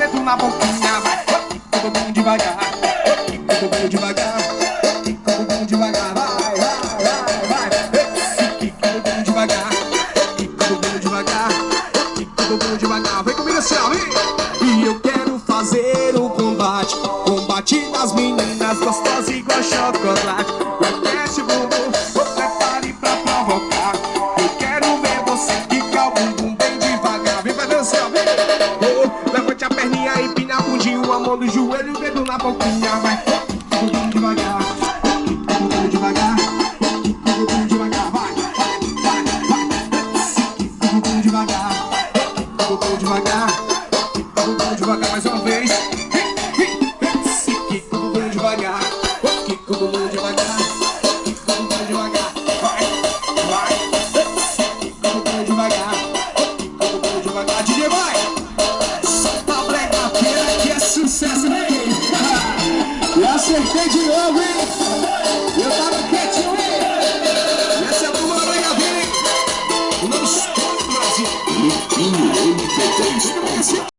dedo na boquinha, vai. Quica o bumbum devagar, quica o bumbum devagar, quica o bumbum devagar, vai, vai, vai, vai. Quica o bumbum devagar, quica o bumbum devagar, quica o bumbum devagar. Vem comigo assim, ó, vem. E eu quero fazer o combate, combate das meninas gostosas igual chocolate. Desce o bumbum, prepare pra provocar. Eu quero ver você quicar o bumbum bem devagar. Vem fazer assim, ó, vem. Oh, levante a perninha, empina a bundinha, a mão no joelho, o dedo na boquinha, vai. Quica o bumbum devagar, quica o bumbum devagar, quica o bumbum devagar, vai, vai, vai, vai. Quica o bumbum devagar, quica o bumbum devagar, quica o bumbum devagar, mais uma vez. Quica o bumbum devagar, quica o bumbum devagar, quica o bumbum devagar, vai, vai. Quica o bumbum devagar, quica o bumbum devagar, DJ vai. Solta a bregadeira que é sucesso, né? E acertei de novo, hein? Eu tava quietinho, hein? Essa é a turma da bregadeira, hein? Não estou no Brasil. Lipinho MP3. Fica assim.